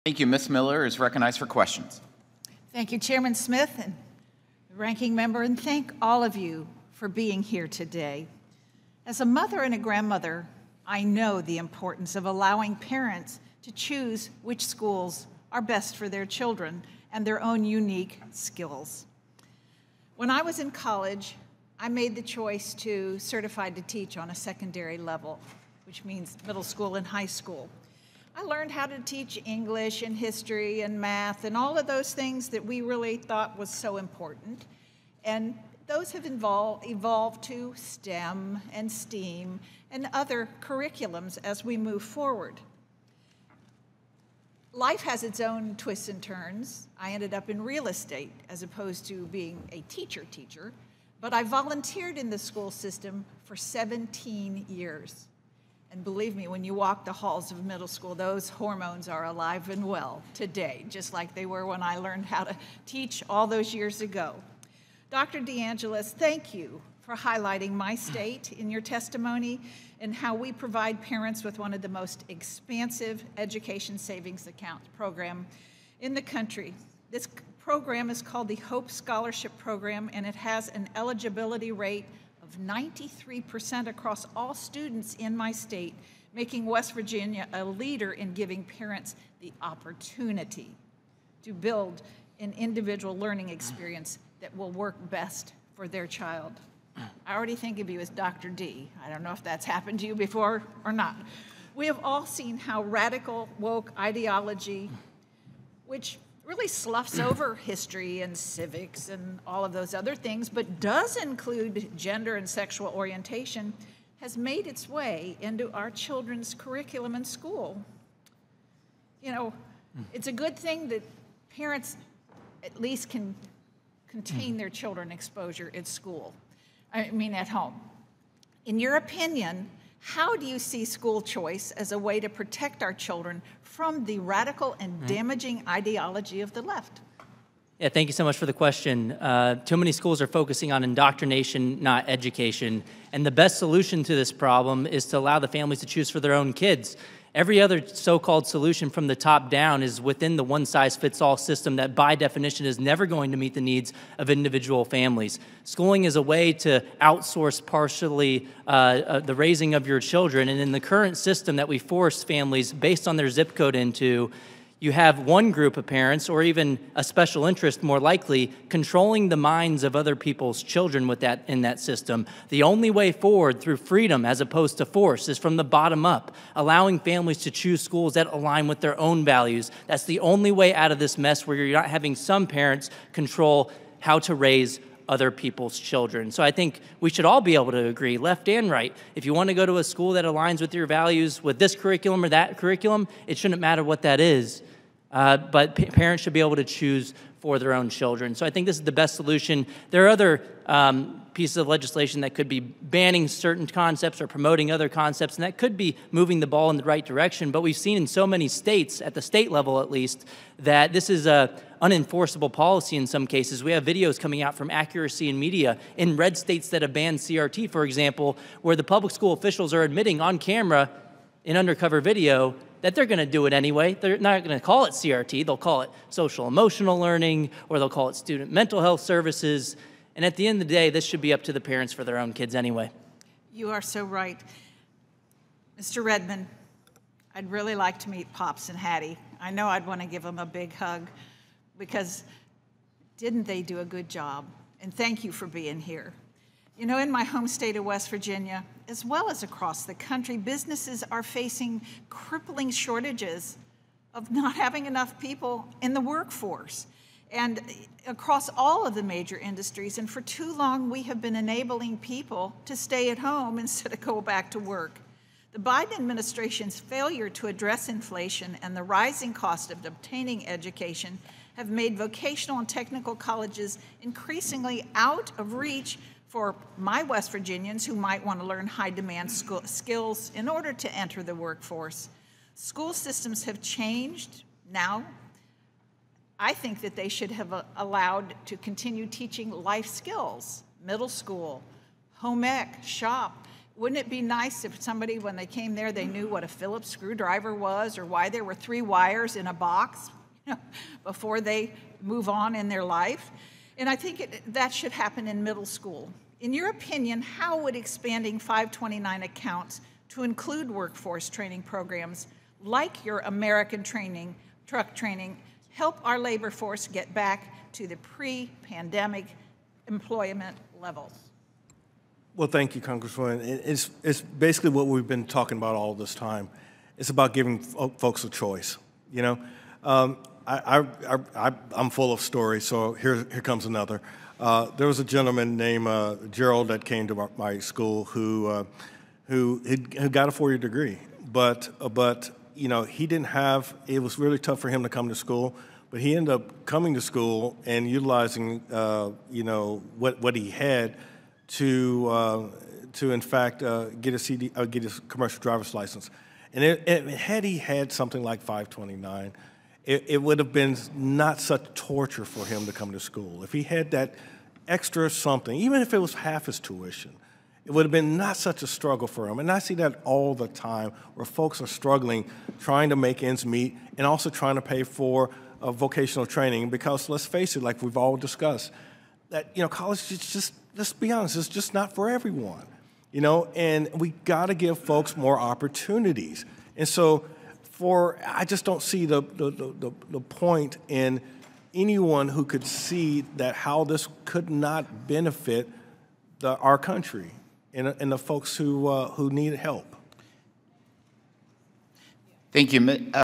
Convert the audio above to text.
Thank you. Ms. Miller is recognized for questions. Thank you, Chairman Smith and the ranking member, and thank all of you for being here today. As a mother and a grandmother, I know the importance of allowing parents to choose which schools are best for their children and their own unique skills. When I was in college, I made the choice to certified to teach on a secondary level, which means middle school and high school. I learned how to teach English and history and math and all of those things that we really thought was so important. And those have evolved to STEM and STEAM and other curriculums as we move forward. Life has its own twists and turns. I ended up in real estate as opposed to being a teacher, but I volunteered in the school system for 17 years. And believe me, when you walk the halls of middle school, those hormones are alive and well today, just like they were when I learned how to teach all those years ago. Dr. DeAngelis, thank you for highlighting my state in your testimony and how we provide parents with one of the most expansive education savings account program in the country. This program is called the Hope Scholarship Program, and it has an eligibility rate of 93% across all students in my state, making West Virginia a leader in giving parents the opportunity to build an individual learning experience that will work best for their child. I already think of you as Dr. D. I don't know if that's happened to you before or not. We have all seen how radical woke ideology, which really sloughs over history and civics and all of those other things, but does include gender and sexual orientation, has made its way into our children's curriculum in school. You know, it's a good thing that parents at least can contain their children exposure at school. I mean, at home. In your opinion, how do you see school choice as a way to protect our children from the radical and damaging ideology of the left? Yeah, thank you so much for the question. Too many schools are focusing on indoctrination, not education. And the best solution to this problem is to allow the families to choose for their own kids. Every other so-called solution from the top down is within the one-size-fits-all system that by definition is never going to meet the needs of individual families. Schooling is a way to outsource partially the raising of your children, and in the current system that we force families based on their zip code into, you have one group of parents, or even a special interest more likely, controlling the minds of other people's children with that in that system. The only way forward through freedom as opposed to force is from the bottom up, allowing families to choose schools that align with their own values. That's the only way out of this mess where you're not having some parents control how to raise other people's children. So I think we should all be able to agree, left and right. If you want to go to a school that aligns with your values, with this curriculum or that curriculum, it shouldn't matter what that is. But parents should be able to choose for their own children. So I think this is the best solution. There are other pieces of legislation that could be banning certain concepts or promoting other concepts, and that could be moving the ball in the right direction. But we've seen in so many states, at the state level at least, that this is a unenforceable policy in some cases. We have videos coming out from Accuracy in Media in red states that have banned CRT, for example, where the public school officials are admitting on camera in undercover video that they're going to do it anyway. They're not going to call it CRT. They'll call it social emotional learning, or they'll call it student mental health services. And at the end of the day, this should be up to the parents for their own kids anyway. You are so right. Mr. Redmond, I'd really like to meet Pops and Hattie. I know I'd want to give them a big hug because didn't they do a good job? And thank you for being here. You know, in my home state of West Virginia, as well as across the country, businesses are facing crippling shortages of not having enough people in the workforce and across all of the major industries. And for too long, we have been enabling people to stay at home instead of go back to work. The Biden administration's failure to address inflation and the rising cost of obtaining education have made vocational and technical colleges increasingly out of reach for my West Virginians who might want to learn high-demand skills in order to enter the workforce. School systems have changed now. I think that they should have allowed to continue teaching life skills, middle school, home ec, shop. Wouldn't it be nice if somebody, when they came there, they knew what a Phillips screwdriver was or why there were 3 wires in a box, before they move on in their life? And I think that should happen in middle school. In your opinion, how would expanding 529 accounts to include workforce training programs like your American truck training help our labor force get back to the pre-pandemic employment levels? Well, thank you, Congresswoman. It's basically what we've been talking about all this time. It's about giving folks a choice. You know, I'm full of stories, so here comes another. There was a gentleman named Gerald that came to my school who got a 4-year degree, but you know, he didn't have. It was really tough for him to come to school, but he ended up coming to school and utilizing you know, what he had to in fact get his commercial driver's license. And had he had something like 529, it would have been not such torture for him to come to school. If he had that extra something, even if it was half his tuition, it would have been not such a struggle for him. And I see that all the time, where folks are struggling, trying to make ends meet, and also trying to pay for vocational training, because let's face it, like we've all discussed, that, you know, college is just, let's be honest, it's just not for everyone, you know, and we got to give folks more opportunities. And so I just don't see the point in anyone who could see that how this could not benefit our country and the folks who need help. Thank you.